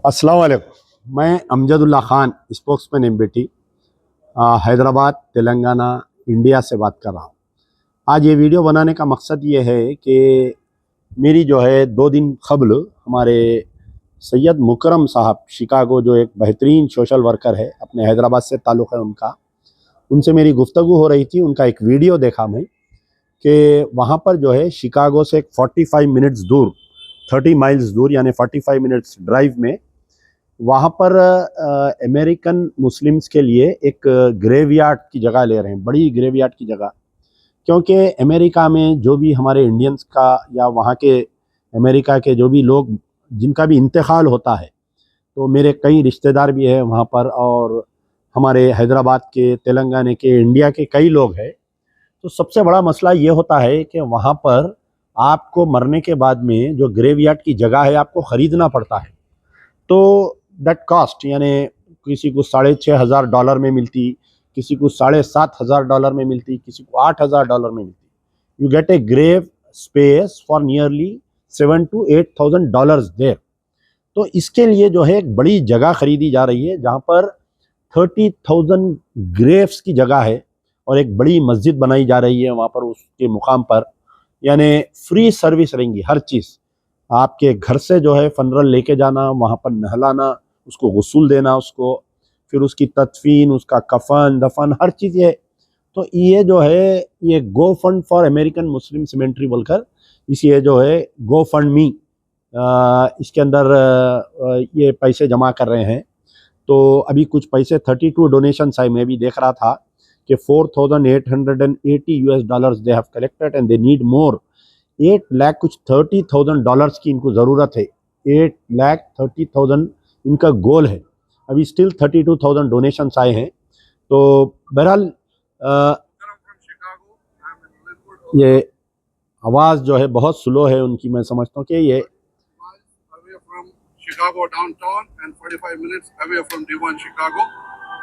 अस्सलाम वालेकुम। मैं Amjad Ullah Khan spokesman MBT Hyderabad Telangana India से बात कर रहा हूँ। आज ये वीडियो बनाने का मकसद ये है कि मेरी जो है 2 दिन क़ब्ल हमारे सैयद मुकरम साहब शिकागो, जो एक बेहतरीन सोशल वर्कर है, अपने हैदराबाद से ताल्लुक़ है उनका, उनसे मेरी गुफ्तगू हो रही थी। उनका एक वीडियो देखा मैं कि वहाँ पर जो है शिकागो से 45 मिनट्स दूर, 30 माइल्स दूर यानी 45 मिनट्स ड्राइव में, वहाँ पर अमेरिकन मुस्लिम्स के लिए एक ग्रेवयार्ड की जगह ले रहे हैं, बड़ी ग्रेवयार्ड की जगह। क्योंकि अमेरिका में जो भी हमारे इंडियंस का या वहाँ के अमेरिका के जो भी लोग जिनका भी इंतकाल होता है, तो मेरे कई रिश्तेदार भी हैं वहाँ पर, और हमारे हैदराबाद के, तेलंगाना के, इंडिया के कई लोग हैं। तो सबसे बड़ा मसला ये होता है कि वहाँ पर आपको मरने के बाद में जो ग्रेवयार्ड की जगह है आपको ख़रीदना पड़ता है। तो दैट कॉस्ट यानी किसी को $6,500 में मिलती, किसी को $7,500 में मिलती, किसी को $8,000 में मिलती। You get a grave space for nearly $7,000 to $8,000 there. तो इसके लिए जो है एक बड़ी जगह ख़रीदी जा रही है, जहाँ पर 30,000 ग्रेव्स की जगह है, और एक बड़ी मस्जिद बनाई जा रही है वहाँ पर, उसके मुकाम पर। यानी फ्री सर्विस रहेंगी, हर चीज़ आपके घर से जो है फनरल लेके जाना, वहाँ पर नहलाना, उसको गुस्ल देना, उसको फिर उसकी तदफीन, उसका कफन दफन, हर चीज़ ये। तो ये जो है ये go fund for American Muslim cemetery बोलकर, इसी जो है गो फंड मी, इसके अंदर ये पैसे जमा कर रहे हैं। तो अभी कुछ पैसे 32 डोनेशन आए, मैं भी देख रहा था कि $4,880 they have collected and they need more. 8,30,000 की इनको ज़रूरत है। 8,30,000 इनका गोल है। अभी स्टिल 32,000 डोनेशंस आए हैं। तो बहरहाल ये आवाज़ जो है बहुत स्लो है उनकी, मैं समझता हूँ कि ये Chicago downtown and 45 minutes away from D1 Chicago.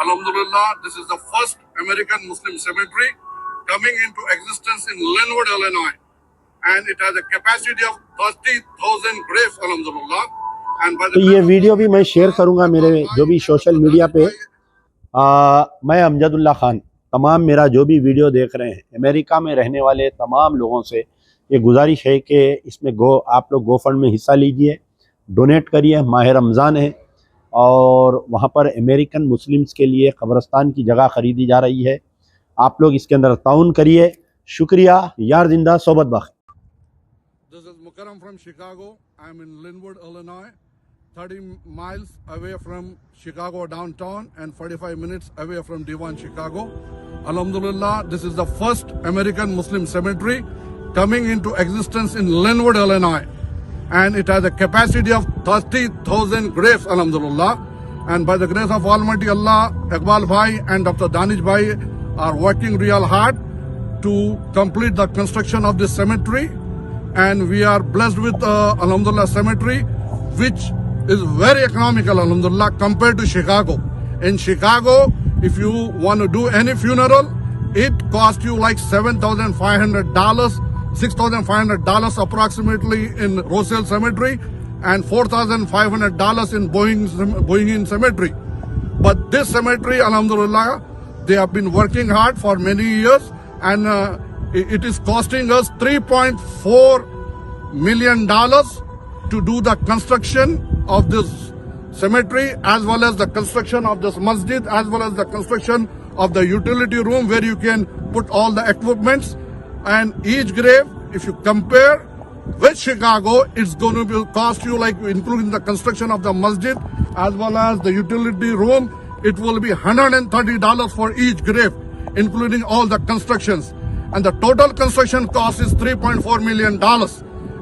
Alhamdulillah, this is the first American Muslim cemetery coming into existence in Linwood, Illinois. And it has a capacity of 30,000 graves, alhamdulillah. And by the तो ये video भी मैं share करूंगा मेरे जो भी social media पे। मैं अमजद उल्लाह खान, तमाम मेरा जो भी वीडियो देख रहे हैं अमेरिका में रहने वाले तमाम लोगों से ये गुजारिश है कि इसमें आप लोग गो फंड में हिस्सा लीजिए, डोनेट करिए। माह रमज़ान है और वहाँ पर अमेरिकन मुस्लिम्स के लिए कब्रस्तान की जगह ख़रीदी जा रही है। आप लोग इसके अंदर ताउन करिए। शुक्रिया। यार जिंदा सोबत बाक़ी। This is Mukarram from Chicago. I'm in Linwood, Illinois, 30 miles away from Chicago downtown and 45 minutes away from D1 Chicago. Alhamdulillah, this is the first American Muslim cemetery coming into existence in Linwood, Illinois. And it has a capacity of 30,000 graves, alhamdulillah. And by the grace of Almighty Allah, Iqbal Bhai and Dr. Danish Bhai are working real hard to complete the construction of this cemetery. And we are blessed with alhamdulillah cemetery, which is very economical, alhamdulillah, compared to Chicago. In Chicago, if you want to do any funeral, it costs you like $7,500, $6,500 approximately in Roselle Cemetery, and $4,500 in Boeing Cemetery. But this cemetery, alhamdulillah, they have been working hard for many years, and it is costing us $3.4 million to do the construction of this cemetery, as well as the construction of this masjid, as well as the construction of the utility room where you can put all the equipments. And each grave, if you compare with Chicago, it's going to cost you, like including the construction of the masjid as well as the utility room, it will be $130 for each grave, including all the constructions. And the total construction cost is $3.4 million.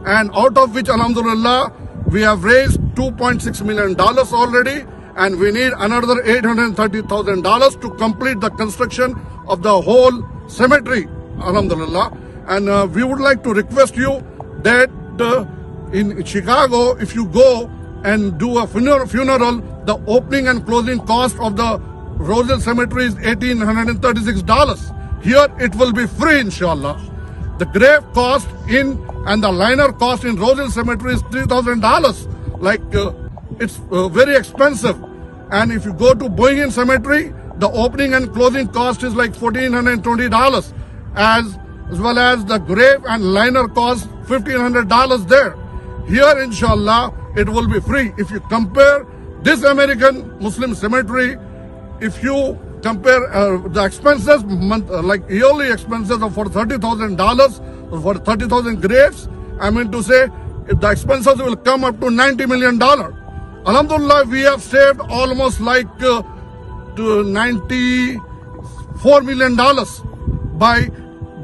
And out of which, alhamdulillah, we have raised $2.6 million already. And we need another $830,000 to complete the construction of the whole cemetery, alhamdulillah. And we would like to request you that in Chicago, if you go and do a funeral, the opening and closing cost of the Roselle Cemetery is $1,836. Here it will be free, inshallah. The grave cost in and the liner cost in Roselle Cemetery is $3,000. Like it's very expensive. And if you go to Boeing Cemetery, the opening and closing cost is like $1,420, as well as the grave and liner cost $1,500 there. Here, inshallah, it will be free. If you compare this American Muslim cemetery, if you compare the expenses, like yearly expenses of for $30,000 for 30,000 graves, I mean to say, if the expenses will come up to $90 million. Alhamdulillah, we have saved almost like to $94 million by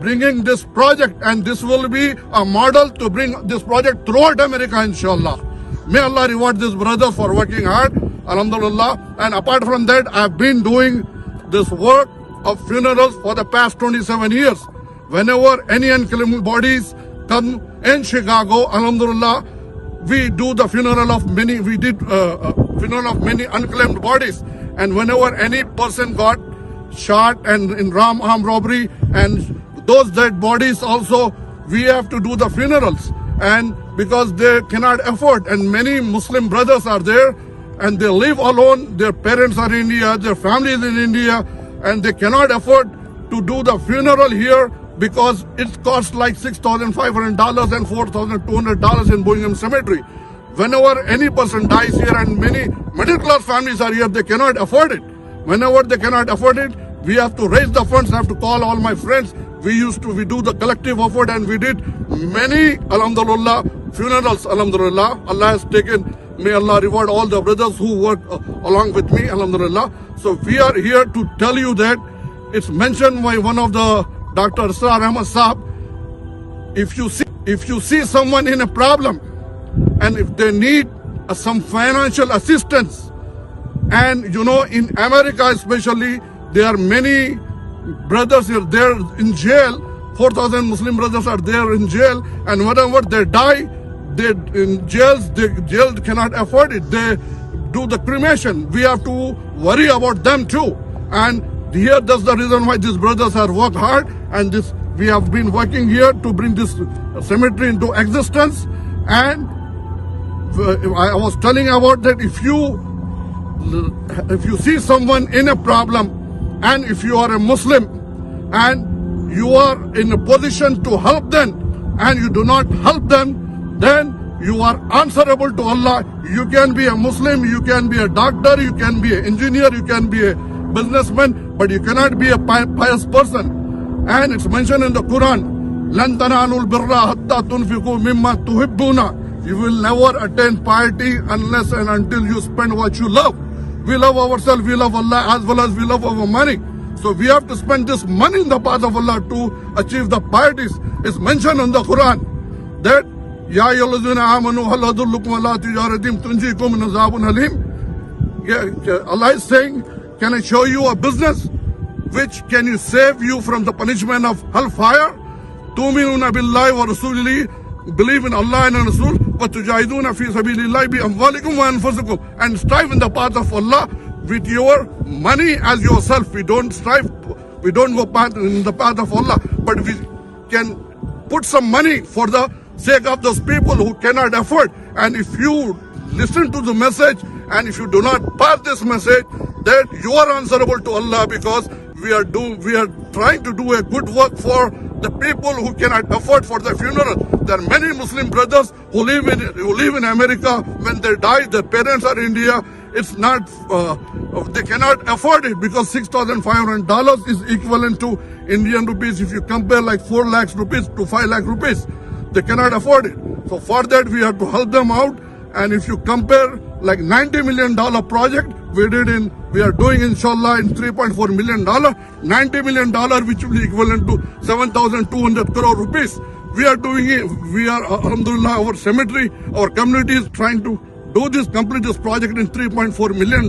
bringing this project, and this will be a model to bring this project throughout America, inshallah. May Allah reward these brothers for working hard, alhamdulillah. And apart from that, I've been doing this work of funerals for the past 27 years. Whenever any unclaimed bodies come in Chicago, alhamdulillah, we do the funeral of many, we did funeral of many unclaimed bodies. And whenever any person got shot and in armed robbery, and those dead bodies also, we have to do the funerals. And because they cannot afford, and many Muslim brothers are there, and they live alone, their parents are in India, their family is in India, and they cannot afford to do the funeral here because it costs like $6,500 and $4,200 in Boeing Cemetery. Whenever any person dies here, and many middle class families are here, they cannot afford it. Whenever they cannot afford it, we have to raise the funds. I have to call all my friends. We do the collective effort, and we did many, alhamdulillah, funerals, alhamdulillah. Allah has taken, may Allah reward all the brothers who work along with me, alhamdulillah. So we are here to tell you that it's mentioned by one of the Dr. Asrar Ahmad Saab. If you see someone in a problem, and if they need some financial assistance, and you know, in America especially, there are many brothers here, they're in jail. 4,000 Muslim brothers are there in jail, and whenever they die, they in jails, the jail cannot afford it. They do the cremation. We have to worry about them too. And here, that's the reason why these brothers have worked hard, and this we have been working here to bring this cemetery into existence. And I was telling about that if you see someone in a problem, and if you are a Muslim and you are in a position to help them, and you do not help them, then you are answerable to Allah. You can be a Muslim, you can be a doctor, you can be an engineer, you can be a businessman, but you cannot be a pious person. And it's mentioned in the Quran, لَن تَنَالُوا الْبِرَّ حَتَّى تُنْفِقُوا مِمَّا تُحِبُّونَ. You will never attain piety unless and until you spend what you love. We love ourselves, we love Allah, as well as we love our money. So we have to spend this money in the path of Allah to achieve the pieties. It's mentioned in the Quran that Ya ayyuhallazina amanu hal adullukum ala tijaratin tunjikum min azabin halim. Allah is saying, can I show you a business which can you save you from the punishment of hellfire? Tu'minuna billahi wa rasulihi, believe in Allah and Rasul, wa tujahiduna fi sabilillahi bi amwalikum wa anfusikum, and strive in the path of Allah with your money as yourself. We don't strive, we don't go in the path of Allah, but we can put some money for the sake of those people who cannot afford. And if you listen to the message, and if you do not pass this message, that you are answerable to Allah, because we are trying to do a good work for the people who cannot afford for the funeral. There are many Muslim brothers who live in America. When they die, their parents are in India. It's not, they cannot afford it, because $6,500 is equivalent to Indian rupees. If you compare like 4 lakhs rupees to 5 lakh rupees, they cannot afford it. So for that, we have to help them out. And if you compare like $90 million project, we are doing inshallah in $3.4 million, $90 million, which will be equivalent to 7,200 crore rupees. We are doing it. We are, alhamdulillah, our cemetery, our community is trying to complete this project in $3.4 million,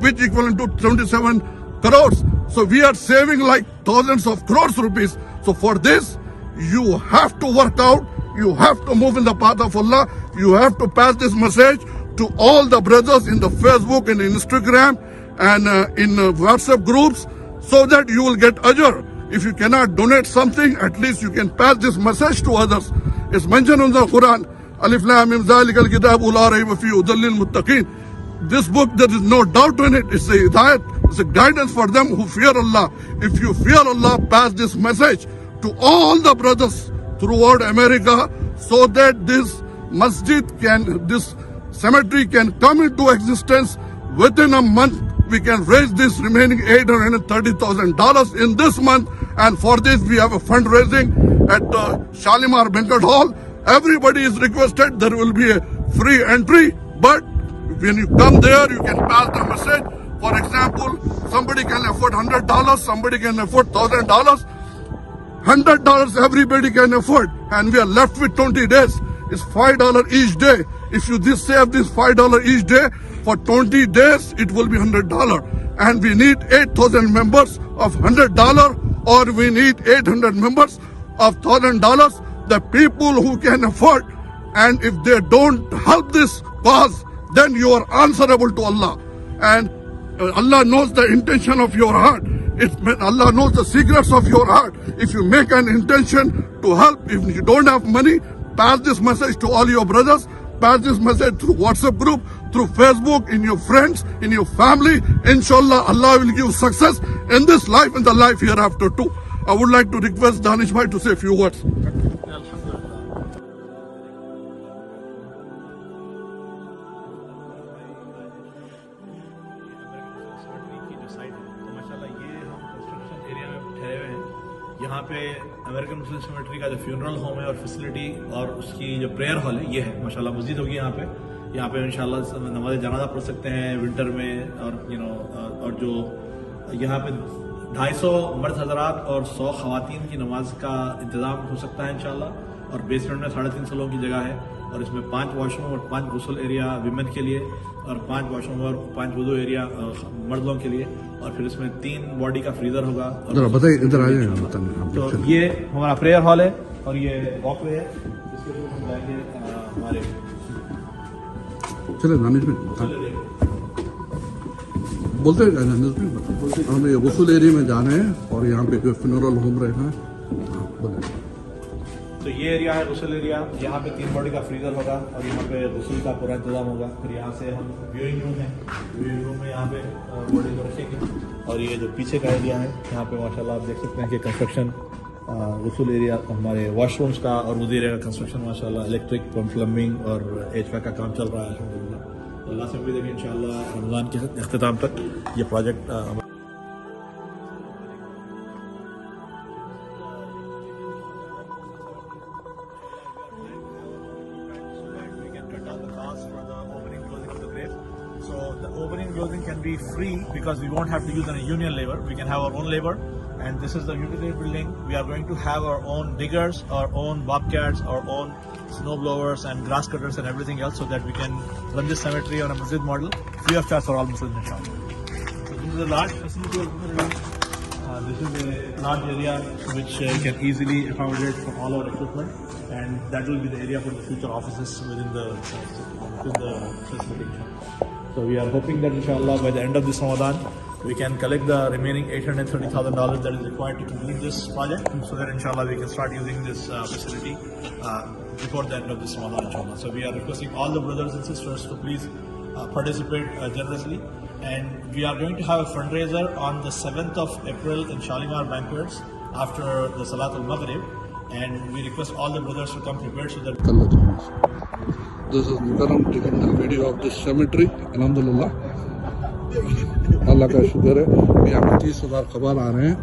which equivalent to 27 crores. So we are saving like thousands of crores rupees. So for this, you have to work out, you have to move in the path of Allah, you have to pass this message to all the brothers in the Facebook and Instagram and in WhatsApp groups, so that you will get ajr. If you cannot donate something, at least you can pass this message to others. It's mentioned in the Quran, Alif Lam Mim Zalikal Kitabu La Rayba Fihi Hudan Lil Muttaqin. This book, there is no doubt in it. It's a hidayat, it's a guidance for them who fear Allah. If you fear Allah, pass this message to all the brothers throughout America so that this this cemetery can come into existence within a month. We can raise this remaining $830,000 in this month, and for this we have a fundraising at Shalimar Banquet Hall. Everybody is requested. There will be a free entry, but when you come there, you can pass the message. For example, somebody can afford $100, somebody can afford $1,000. $100 everybody can afford, and we are left with 20 days. It's $5 each day. If you save this $5 each day for 20 days, it will be $100. And we need 8,000 members of $100, or we need 800 members of $1,000. The people who can afford, and if they don't help this cause, then you are answerable to Allah. And Allah knows the intention of your heart. Allah knows the secrets of your heart. If you make an intention to help, if you don't have money, pass this message to all your brothers. Pass this message through WhatsApp group, through Facebook, in your friends, in your family. InshAAllāh, Allah will give success in this life and the life hereafter too. I would like to request Danish bhai to say a few words. यहाँ पे American मुस्लिम cemetery का जो funeral home है और facility और उसकी जो prayer hall है, ये है माशाल्लाह। मस्जिद होगी यहाँ पे इंशाल्लाह नमाज जनाजा पढ़ सकते हैं विंटर में, और और जो यहाँ पे 250 मर्द हजरात और 100 खवातीन की नमाज का इंतजाम हो सकता है इंशाल्लाह। और बेसमेंट में 350 लोगों की जगह है, और इसमें 5 वॉशरूम और 5 गुसल एरिया विमेन के लिए, और 5 वॉशरूम और 5 वुदू एरिया मर्दों के लिए, और फिर इसमें 3 बॉडी का फ्रीजर होगा। बताइए, इधर आ जाए। तो ये हमारा प्रेयर हॉल है, और ये वॉकवे है जिसके थ्रू हम जाएंगे हमारे चले दानिश में बोलते हैं हम ये गुसल एरिया में जा रहे हैं, और यहाँ पे जो फ्यूनरल होम रहेगा। तो ये एरिया है गुसल एरिया। यहाँ पे 3 बॉडी का फ्रीजर होगा, और यहाँ पे गुसल का पूरा इंतजाम होगा। फिर यहाँ से हम व्यूइंग रूम है, व्यूइंग रूम में यहाँ पे बॉडी को रखेंगे। और ये जो पीछे का एरिया है, यहाँ पे माशाल्लाह आप देख सकते हैं कि कंस्ट्रक्शन गुसल एरिया, हमारे वॉशरूम्स का और उस एरिया का कंस्ट्रक्शन माशाल्लाह, इलेक्ट्रिक प्लम्बिंग और HVAC का काम चल रहा है अल्हम्दुलिल्लाह। अल्लाह से उम्मीद है कि इंशाल्लाह रमज़ान के अख्तिताम तक ये project opening closing can be free because we won't have to use any union labor. We can have our own labor, and this is the utility building. We are going to have our own diggers, our own bobcats, our own snow blowers and grass cutters and everything else, so that we can run this cemetery on a masjid model free of charge for all Muslims inshallah. So this is a large facility. This is a large area which can easily accommodate for all our equipment, and that will be the area for the future offices within the facility. So we are hoping that inshallah by the end of this Ramadan we can collect the remaining $830,000 that is required to complete this project, so that inshallah we can start using this facility before the end of this Ramadan inshallah. So we are requesting all the brothers and sisters to please participate generously, and we are going to have a fundraiser on the 7th of April in Shalimar Banquets after the Salatul Maghrib, and we request all the brothers to come prepared so that This is Mubārak taking the video of this cemetery. Alhamdulillah. अल्लाह का शुक्र है कि यहाँ 30,000 खबर आ रहे हैं।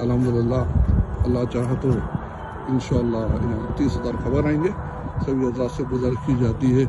अल्हम्दुलिल्लाह, अल्लाह चाहे तो इंशाअल्लाह यहाँ 30,000 खबर आएंगे। सभी अज़ा से गुज़ारिश की जाती है